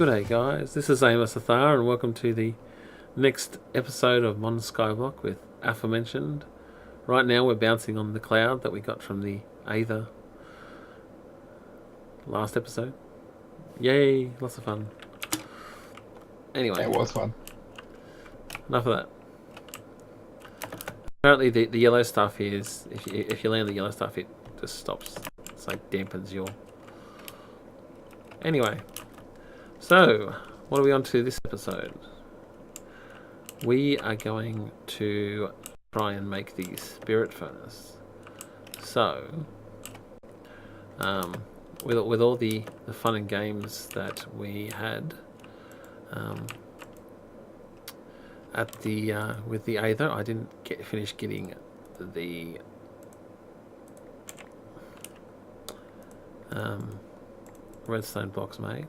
Good day, guys. This is Amos Athar, and welcome to the next episode of Modern Skyblock with Aforementioned. Right now, we're bouncing on the cloud that we got from the Aether last episode. Yay! Lots of fun. Anyway, it was fun. Enough of that. Apparently, the yellow stuff is if you land the yellow stuff, it just stops. It's like dampens your. Anyway. So, what are we on to this episode? We are going to try and make the spirit furnace. So, with all the fun and games that we had at the with the Aether, I didn't finish getting the redstone blocks made.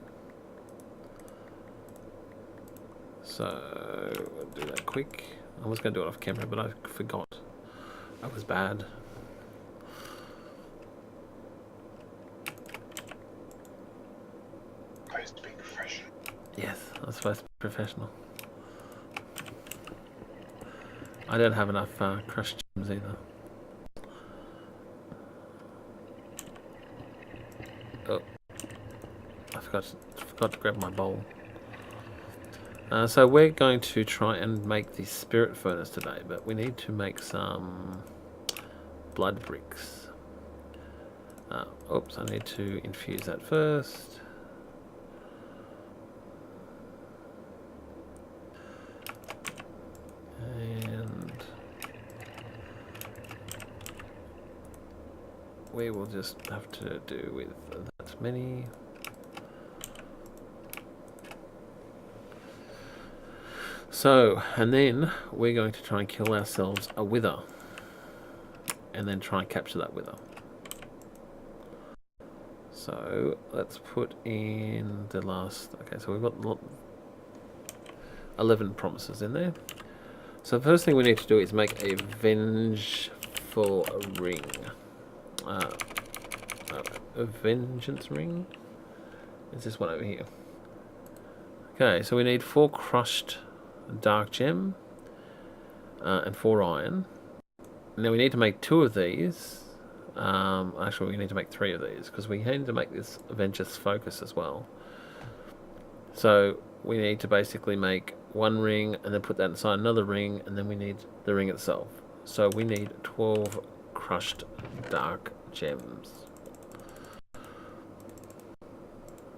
So, we'll do that quick. I was going to do it off camera, but I forgot. I was bad. Supposed to be professional. Yes, I was supposed to be professional. I don't have enough crushed gems either. Oh, I forgot to grab my bowl. So we're going to try and make the spirit furnace today, but we need to make some blood bricks. Oops, I need to infuse that first. And we will just have to do with that many. So, and then we're going to try and kill ourselves a wither, and then try and capture that wither. So, let's put in the last. Okay, so we've got 11 promises in there. So, the first thing we need to do is make a vengeful ring. A vengeance ring? Is this one over here? Okay, so we need 4 crushed dark gem and 4 iron. Now we need to make 2 of these. Actually, we need to make 3 of these because we need to make this Vengeance focus as well. So we need to basically make 1 ring and then put that inside another ring, and then we need the ring itself. So we need 12 crushed dark gems.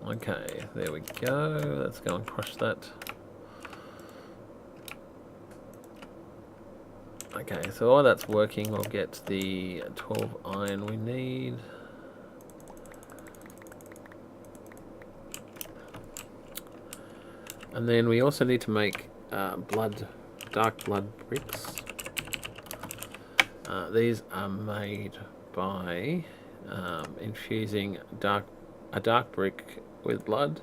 Okay, there we go. Let's go and crush that. Okay, so while that's working, we'll get the 12 iron we need. And then we also need to make dark blood bricks. These are made by infusing a dark brick with blood.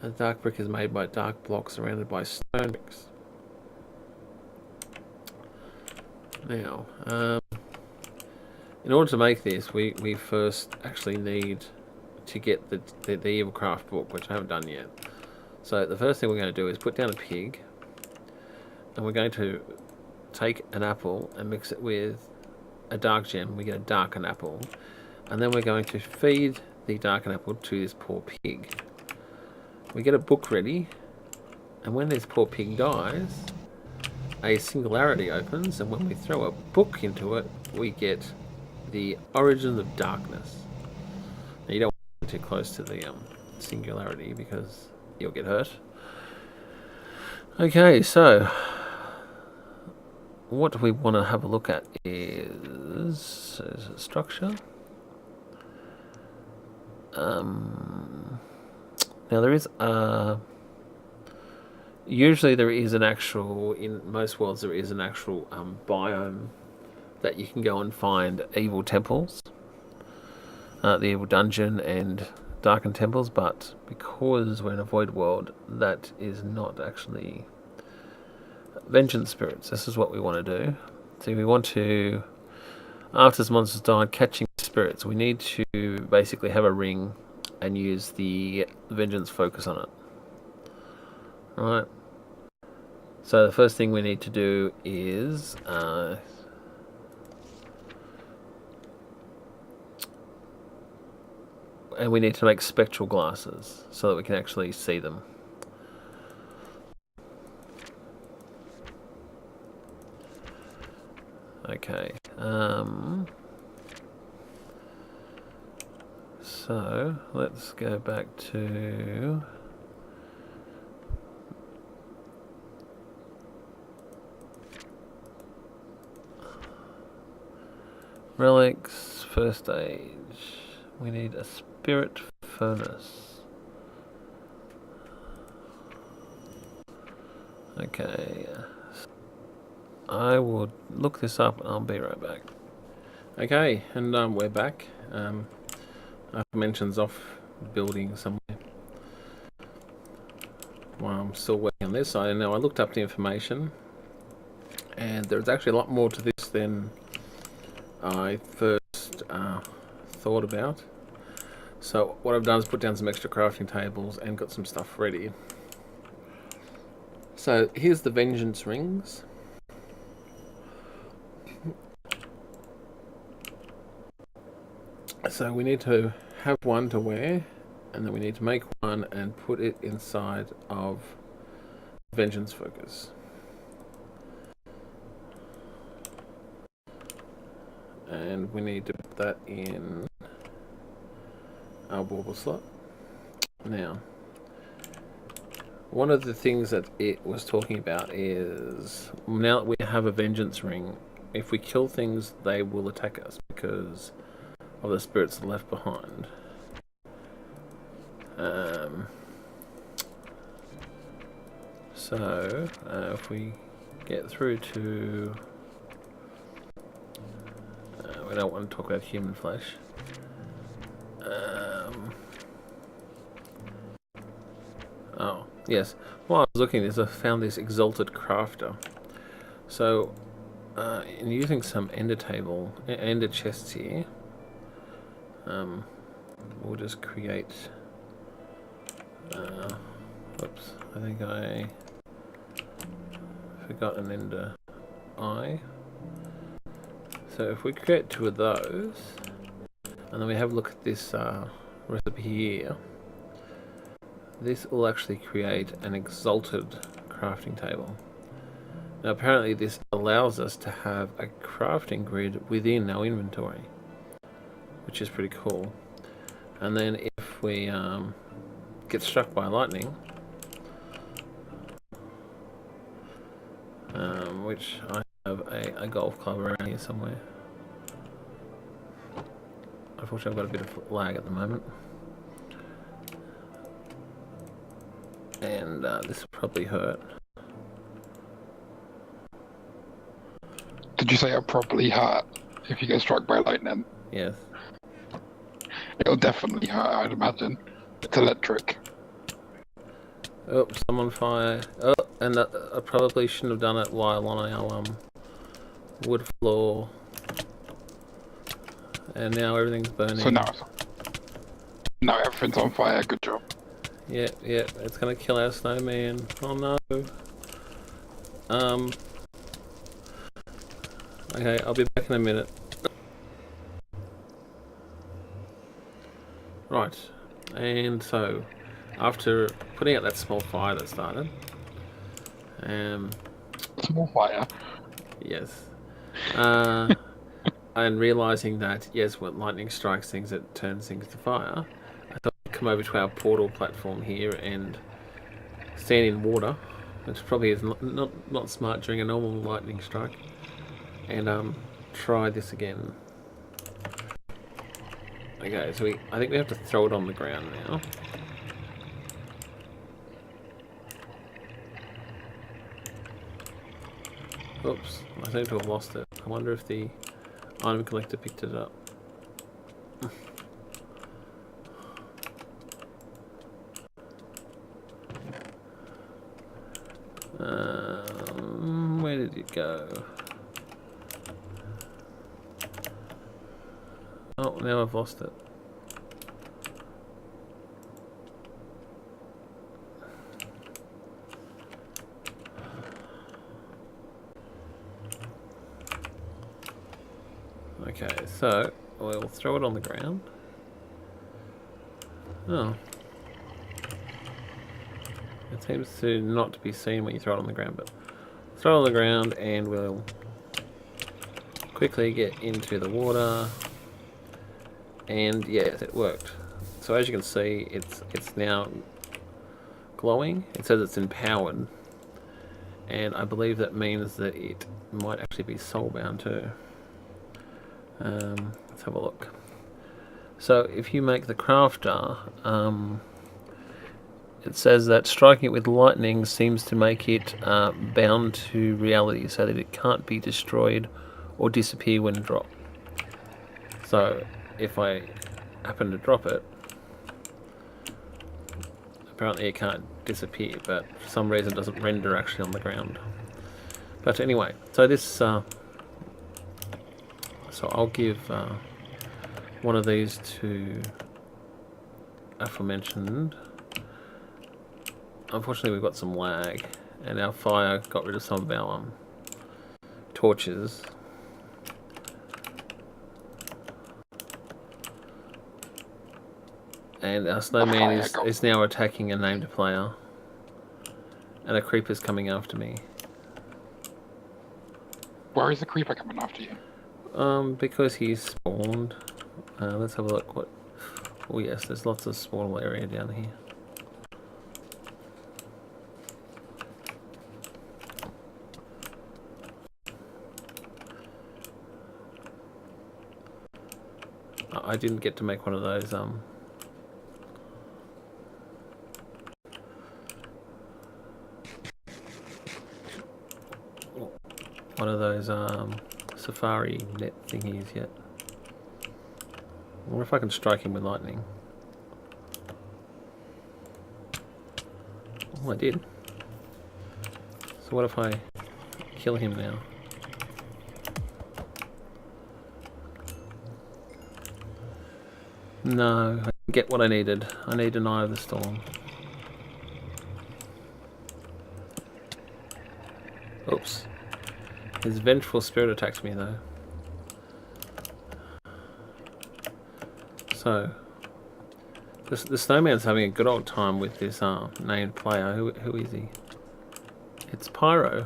A dark brick is made by dark blocks surrounded by stone bricks. Now, in order to make this, we first actually need to get the Evilcraft book, which I haven't done yet. So the first thing we're going to do is put down a pig, and we're going to take an apple and mix it with a dark gem. We get a darkened apple, and then we're going to feed the darkened apple to this poor pig. We get a book ready, and when this poor pig dies, a singularity opens, and when we throw a book into it, we get the origin of darkness. Now, you don't want to get too close to the singularity because you'll get hurt. Okay, so what we want to have a look at is structure. Now there is usually there is an actual, in most worlds there is an actual biome that you can go and find evil temples, the evil dungeon and darkened temples, but because we're in a void world, that is not actually vengeance spirits. This is what we want to do. So we want to, after the monsters died, catching spirits, we need to basically have a ring and use the vengeance focus on it. Right. So the first thing we need to do is and we need to make spectral glasses so that we can actually see them. Okay. So let's go back to relics, first stage. We need a spirit furnace. Okay. I will look this up and I'll be right back. Okay, and we're back. Aforementioned's off building somewhere. While I'm still working on this, I know I looked up the information, and there's actually a lot more to this than I first thought about. So what I've done is put down some extra crafting tables and got some stuff ready. So here's the vengeance rings. So we need to have one to wear, and then we need to make one and put it inside of vengeance focus. And we need to put that in our bauble slot. Now, one of the things that it was talking about is, now that we have a vengeance ring, if we kill things, they will attack us because of the spirits left behind. So if we get through to, we don't want to talk about human flesh. Oh yes, while I was looking at this, I found this exalted crafter. So in using some ender chests here, we'll just create. Oops, I think I forgot an ender eye. So if we create 2 of those, and then we have a look at this recipe here, this will actually create an exalted crafting table. Now apparently this allows us to have a crafting grid within our inventory, which is pretty cool. And then if we get struck by lightning, which I have a golf club around here somewhere. Unfortunately I've got a bit of lag at the moment. And this will probably hurt. Did you say it'll probably hurt if you get struck by lightning? Yes. It'll definitely hurt, I'd imagine. It's electric. Oh, someone fire. Oh, and I probably shouldn't have done it while on our wood floor. And now everything's burning. So now everything's on fire, good job. Yeah, it's gonna kill our snowman. Oh no. Okay, I'll be back in a minute. Right, and so after putting out that small fire that started, Small fire? yes, and realising that yes, when lightning strikes things, it turns things to fire, I thought I'd come over to our portal platform here and stand in water, which probably is not smart during a normal lightning strike, and try this again. Okay, so I think we have to throw it on the ground now. Oops, I seem to have lost it. I wonder if the item collector picked it up. Where did it go? Oh, now I've lost it. Okay, so we'll throw it on the ground. Oh. It seems to not be seen when you throw it on the ground, but throw it on the ground and we'll quickly get into the water. And yes, it worked. So as you can see, it's now glowing. It says it's empowered. And I believe that means that it might actually be soulbound too. Let's have a look. So if you make the crafter, it says that striking it with lightning seems to make it bound to reality, so that it can't be destroyed or disappear when dropped. So if I happen to drop it, apparently it can't disappear, but for some reason it doesn't render actually on the ground. But anyway, so this, so I'll give one of these to Aforementioned. Unfortunately, we've got some lag, and our fire got rid of some of our torches. And our snowman is now attacking a named player. And a creeper's coming after me. Where is the creeper coming after you? Because he's spawned. Let's have a look. What? Oh yes, there's lots of spawnable area down here. I didn't get to make one of those safari net thingies yet. I wonder if I can strike him with lightning. Oh, I did. So what if I kill him now? No, I didn't get what I needed. I need an Eye of the Storm. Oops. His vengeful spirit attacks me though. So, the snowman's having a good old time with this named player. Who is he? It's Pyro.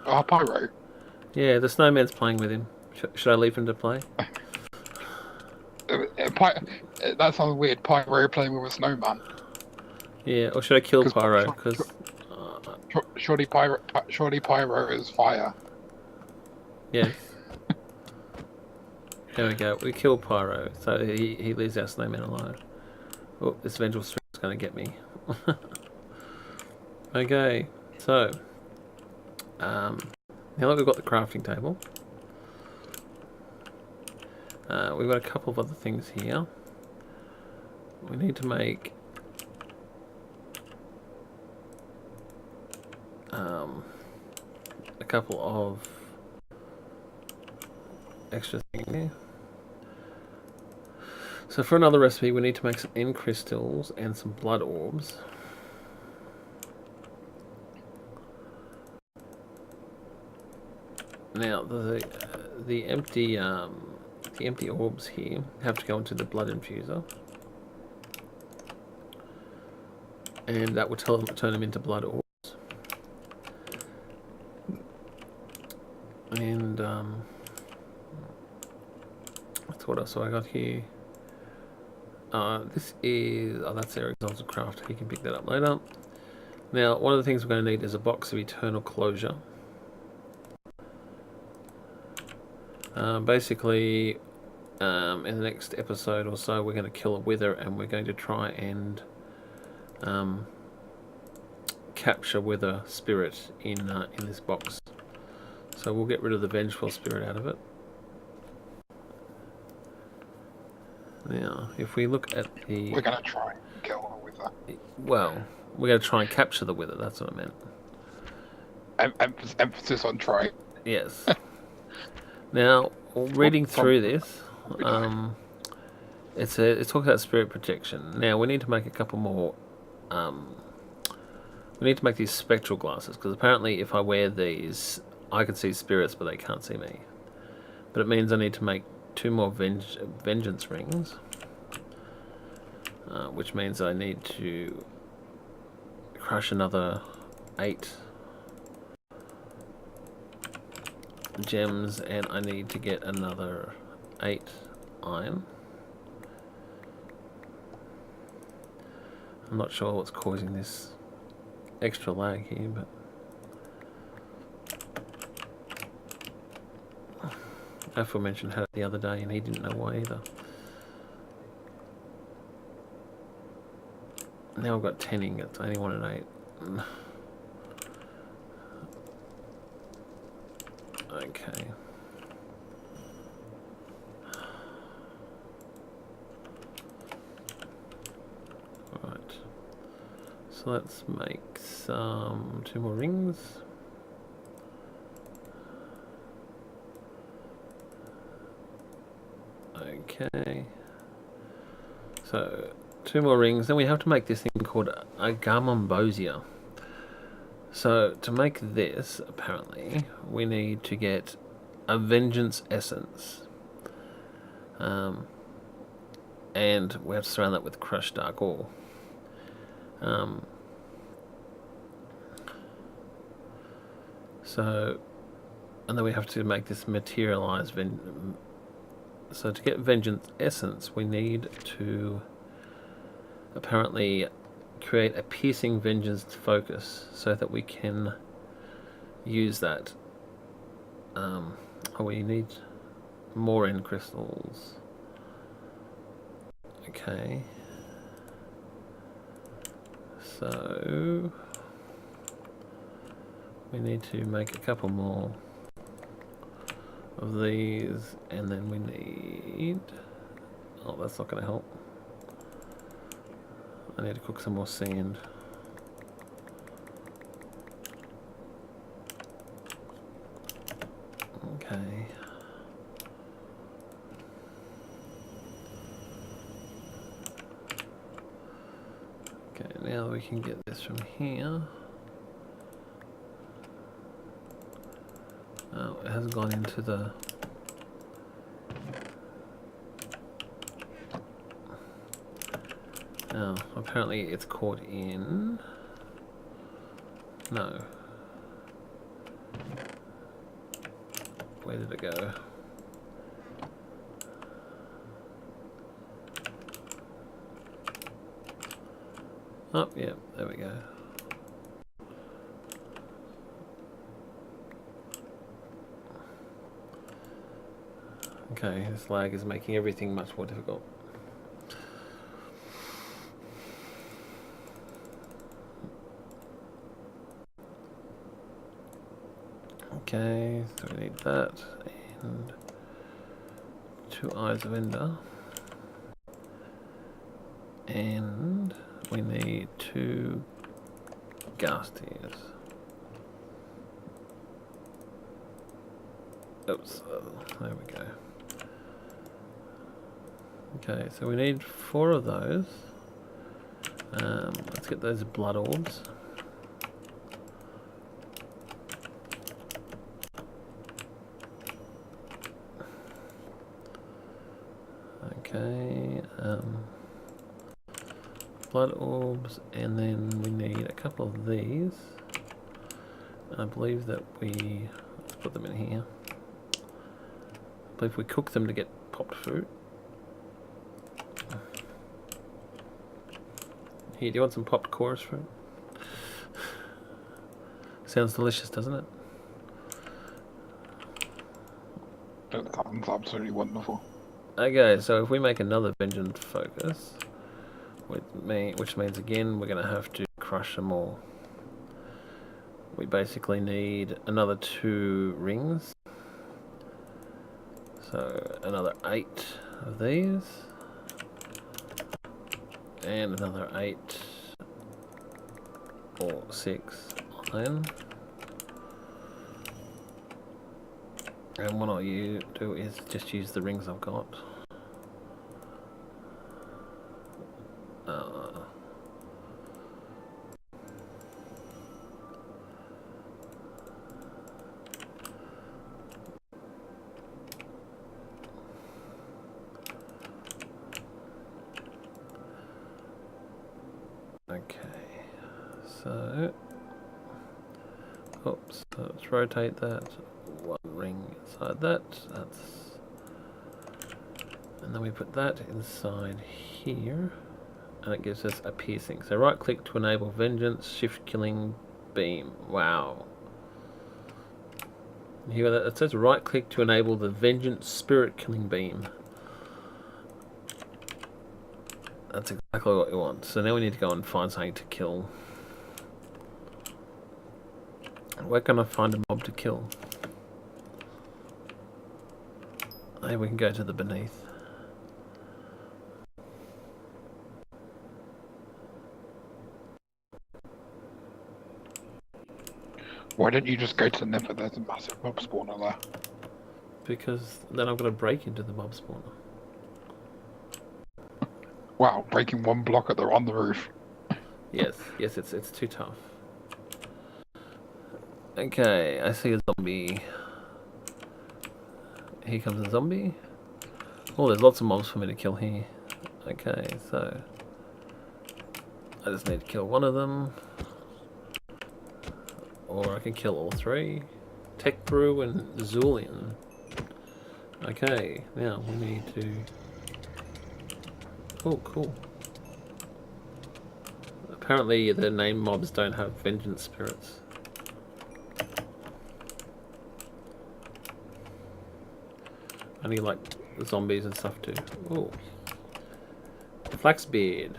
Oh, Pyro. Yeah, the snowman's playing with him. Should I leave him to play? That sounds weird. Pyro playing with a snowman. Yeah, or should I kill Pyro? Because surely Pyro is fire. Yes. There we go. We kill Pyro, so he leaves our snowman alive. Oh, this vengeful spirit's going to get me. Okay, so now that we've got the crafting table, we've got a couple of other things here. We need to make a couple of extra things here. So for another recipe, we need to make some end crystals and some blood orbs. Now the empty orbs here have to go into the blood infuser, and that will turn them into blood orbs. And that's what else I got here. This is that's their exalted craft. You can pick that up later. Now, one of the things we're going to need is a box of eternal closure. Basically, in the next episode or so, we're going to kill a wither, and we're going to try and capture wither spirit in this box. So we'll get rid of the vengeful spirit out of it. Now, if we look at the... We're going to try and kill a wither. Well, we're going to try and capture the wither, that's what I meant. Emphasis on try. Yes. Now, reading through this, it talks about spirit protection. Now, we need to make a couple more. We need to make these spectral glasses, because apparently if I wear these, I can see spirits, but they can't see me. But it means I need to make 2 more vengeance rings. Which means I need to crush another 8 gems, and I need to get another 8 iron. I'm not sure what's causing this extra lag here, but Aforementioned had it the other day and he didn't know why either. Now I've got 10 ingots, I only wanted 8. Okay. Right. So let's make some 2 more rings. Okay. So 2 more rings. Then we have to make this thing called a Garmombosia. So to make this, apparently, we need to get a vengeance essence. And we have to surround that with crushed dark ore. And then we have to make this materialize. So to get vengeance essence, we need to apparently create a piercing vengeance focus so that we can use that. We need more end crystals. Okay. So we need to make a couple more of these, and then we need... Oh, that's not going to help. I need to cook some more sand. Okay. Okay, now we can get this from here. Oh, it hasn't gone into the... Oh, apparently it's caught in... No. Where did it go? Oh, yeah, there we go. Okay, this lag is making everything much more difficult. Okay, so we need that and 2 eyes of ender, and we need 2 ghast ears. Oops, there we go. Okay, so we need 4 of those. Let's get those blood orbs. Okay, blood orbs, and then we need a couple of these. I believe that let's put them in here. I believe we cook them to get popped fruit. Here, do you want some popped chorus fruit? Sounds delicious, doesn't it? That sounds absolutely wonderful. Okay, so if we make another vengeance focus, which means again we're going to have to crush them all. We basically need another 2 rings. So another 8 of these. And another 8 or 6 iron. And what I'll do is just use the rings I've got. So, oops, so let's rotate that one ring inside that. And then we put that inside here, and it gives us a piercing. So right click to enable vengeance, shift killing beam. Wow. You hear that? It says right click to enable the vengeance spirit killing beam. That's exactly what we want. So now we need to go and find something to kill. Where can I find a mob to kill? Maybe we can go to the beneath. Why don't you just go to the Nether? There's a massive mob spawner there. Because then I've got to break into the mob spawner. Wow, breaking one block on the roof. Yes, it's too tough. Okay, I see a zombie. Here comes a zombie. Oh, there's lots of mobs for me to kill here. Okay, so I just need to kill one of them. Or I can kill all three. Tech Brew and Zulian. Okay, now we need to... Oh, cool. Apparently the named mobs don't have vengeance spirits. Only like zombies and stuff too. Oh. Flaxbeard.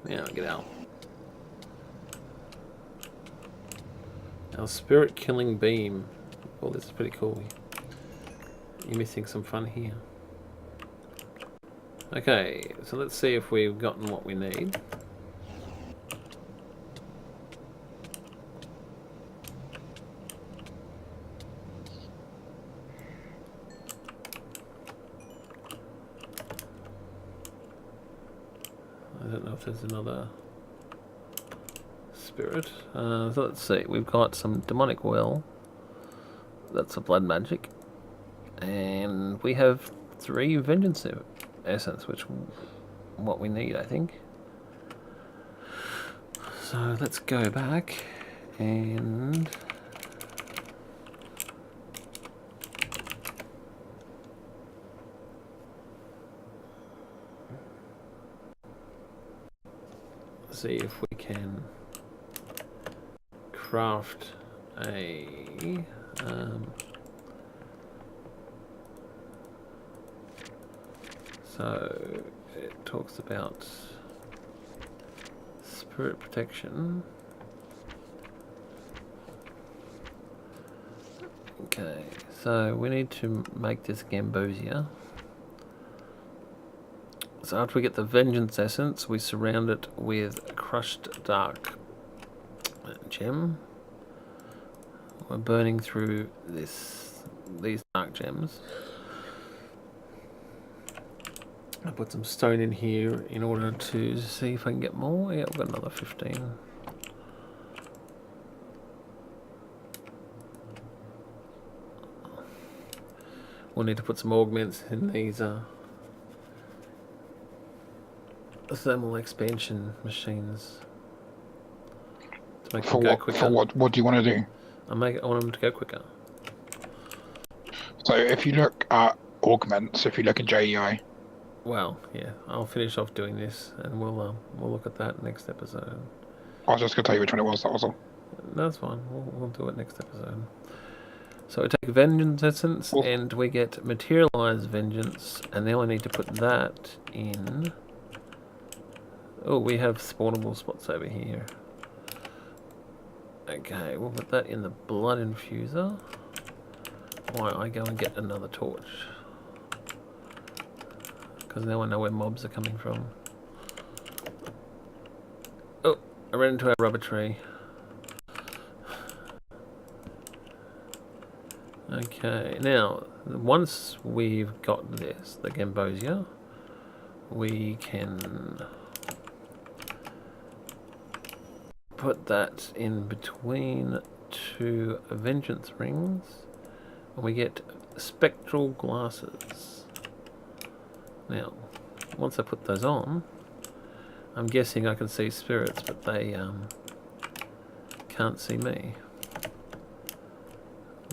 Now get out. Our spirit killing beam. Oh, this is pretty cool. You're missing some fun here. Okay, so let's see if we've gotten what we need. I don't know if there's another spirit. So let's see. We've got some demonic well. That's a blood magic. And we have 3 vengeance essence, which what we need, I think. So let's go back and see if we can craft a so it talks about spirit protection. Okay, so we need to make this Gambosia. So after we get the vengeance essence, we surround it with crushed dark gem. We're burning through these dark gems. I put some stone in here in order to see if I can get more. Yeah, we've got another 15. We'll need to put some augments in these thermal expansion machines to make them go quicker. For what do you want to do? I want them to go quicker. So if you look at augments, if you look in JEI. Well, yeah, I'll finish off doing this, and we'll look at that next episode. I was just gonna tell you which one it was. That was all. That's fine. We'll do it next episode. So we take vengeance essence, and we get materialized vengeance, and now I need to put that in. Oh, we have spawnable spots over here. Okay, we'll put that in the blood infuser. While I go and get another torch. Because now I know where mobs are coming from. Oh, I ran into our rubber tree. Okay, now, once we've got this, the Gambosia, we can put that in between 2 vengeance rings, and we get spectral glasses. Now, once I put those on, I'm guessing I can see spirits, but they can't see me.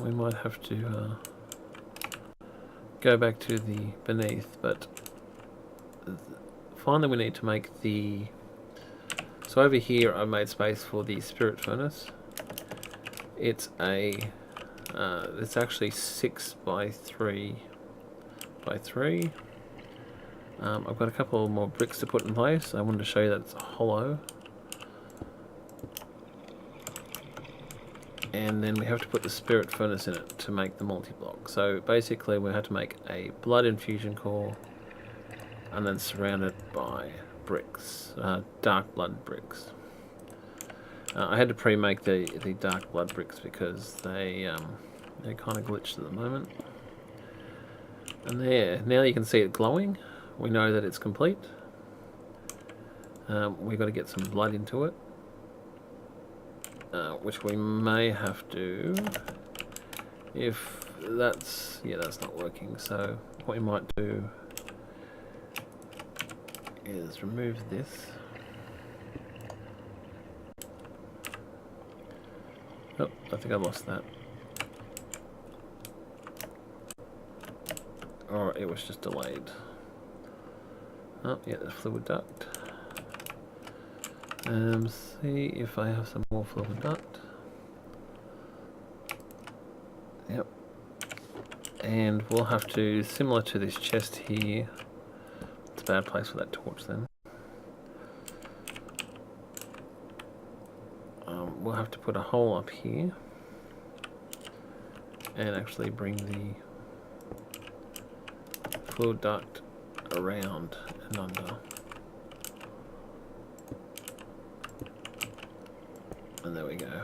We might have to go back to the beneath, but finally we need to make the... So over here I made space for the spirit furnace. It's it's actually 6 by 3 by 3. I've got a couple more bricks to put in place. I wanted to show you that it's hollow. And then we have to put the spirit furnace in it to make the multi-block. So basically we have to make a blood infusion core and then surround it by bricks, dark blood bricks. I had to pre-make the dark blood bricks because they're kind of glitched at the moment. And there, now you can see it glowing. We know that it's complete. We've got to get some blood into it, which we may have to, if that's not working. So what we might do is remove this. Oh, I think I lost that. Or it was just delayed. Oh, yeah, the fluid duct. See if I have some more fluid duct. Yep. And we'll have to, similar to this chest here, it's a bad place for that torch then. We'll have to put a hole up here and actually bring the fluid duct around and under. And there we go.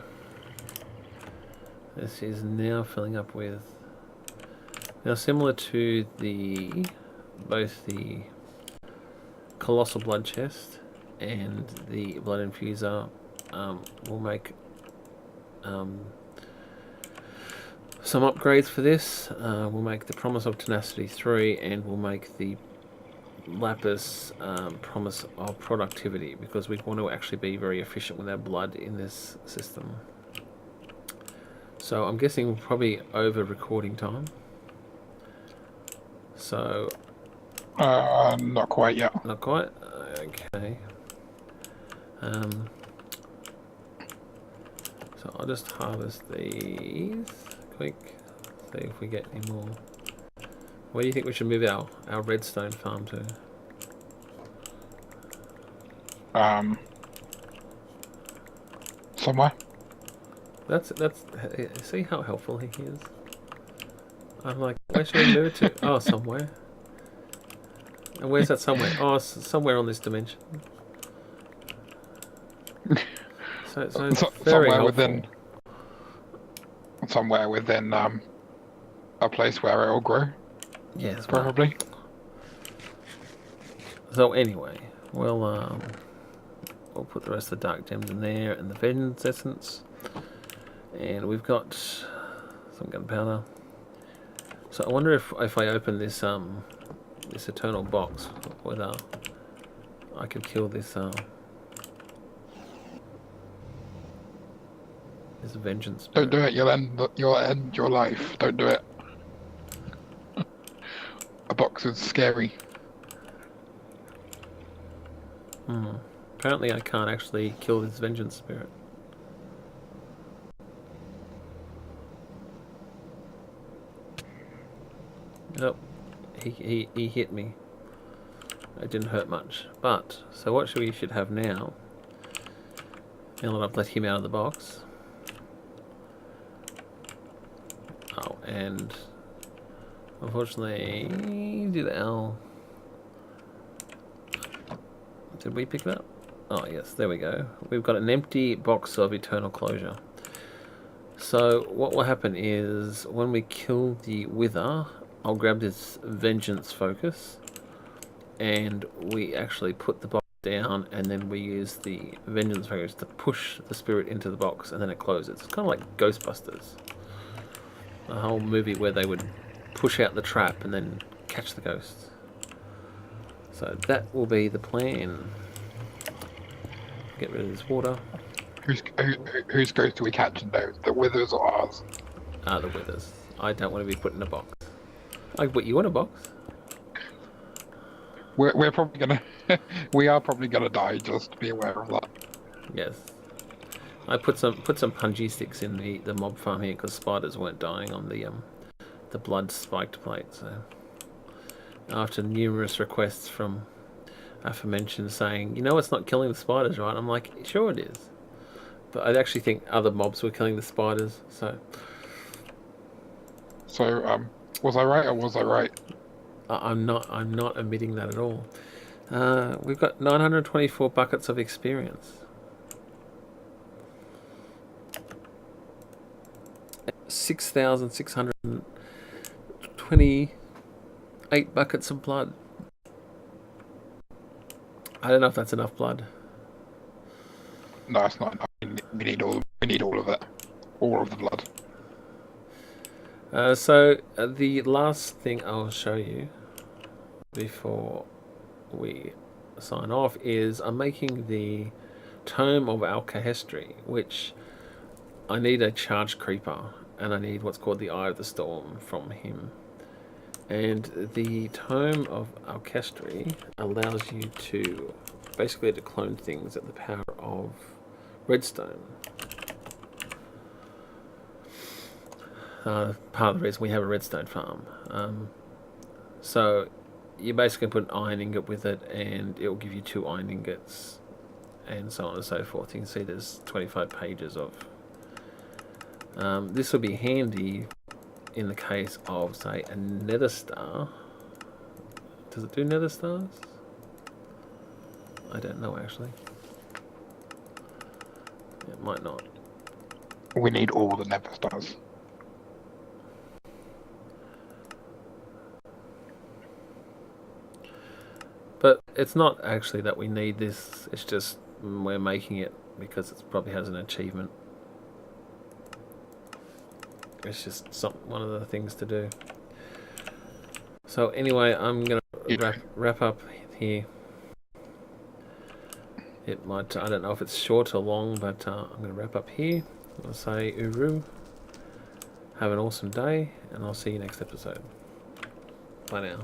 This is now filling up with, now similar to both the colossal blood chest and the blood infuser, we'll make some upgrades for this. We'll make the Promise of Tenacity 3, and we'll make the Lapis Promise of Productivity, because we want to actually be very efficient with our blood in this system. So I'm guessing we're probably over recording time. So not quite yet. not quite. Okay. So I'll just harvest these quick. See if we get any more. Where do you think we should move our redstone farm to? Somewhere. That's see how helpful he is. I'm like, where should we move it to? Oh, somewhere. And where's that somewhere? Oh, somewhere on this dimension. So it's very helpful. Somewhere within a place where it'll grow. Yes, probably. Right. So anyway, we'll put the rest of the dark gems in there and the vengeance essence, and we've got some gunpowder. So I wonder if I open this this eternal box, whether I could kill this this vengeance spirit. Don't do it. You'll end your life. Don't do it. A box is scary. Apparently I can't actually kill this vengeance spirit. Oh, he hit me. It didn't hurt much. But, so what we should have now that I've let him out of the box. Oh, and unfortunately, did L... Did we pick it up? Oh yes, there we go. We've got an empty box of eternal closure. So what will happen is when we kill the wither, I'll grab this vengeance focus and we actually put the box down, and then we use the vengeance focus to push the spirit into the box, and then it closes. It's kind of like Ghostbusters, a whole movie where they would push out the trap and then catch the ghosts. So that will be the plan. Get rid of this water. Whose ghost do we catch in those? The withers or ours? The withers. I don't want to be put in a box. I put you in a box. We're probably gonna we are probably gonna die. Just be aware of that. Yes. I put some punji sticks in the mob farm here because spiders weren't dying on the blood spiked plate. So after numerous requests from Aforementioned saying, it's not killing the spiders, right? I'm like, sure it is. But I actually think other mobs were killing the spiders. So was I right or was I right? I'm not admitting that at all. We've got 924 buckets of experience. 6,628 buckets of blood. I don't know if that's enough blood. No, it's not. We need all of it. All of the blood. So the last thing I'll show you before we sign off is I'm making the Tome of Alcahestry, which I need a charged creeper, and I need what's called the Eye of the Storm from him. And the Tome of Alcahestry allows you to basically to clone things at the power of redstone. Part of the reason we have a redstone farm. So you basically put an iron ingot with it, and it will give you 2 iron ingots, and so on and so forth. You can see there's 25 pages of. This will be handy in the case of, say, a nether star. Does it do nether stars? I don't know actually. It might not. We need all the nether stars. But it's not actually that we need this, it's just we're making it because it probably has an achievement. It's just one of the things to do. So anyway, I'm going to wrap up here. It might, I don't know if it's short or long, but I'm going to wrap up here. I'll say Uru. Have an awesome day, and I'll see you next episode. Bye now.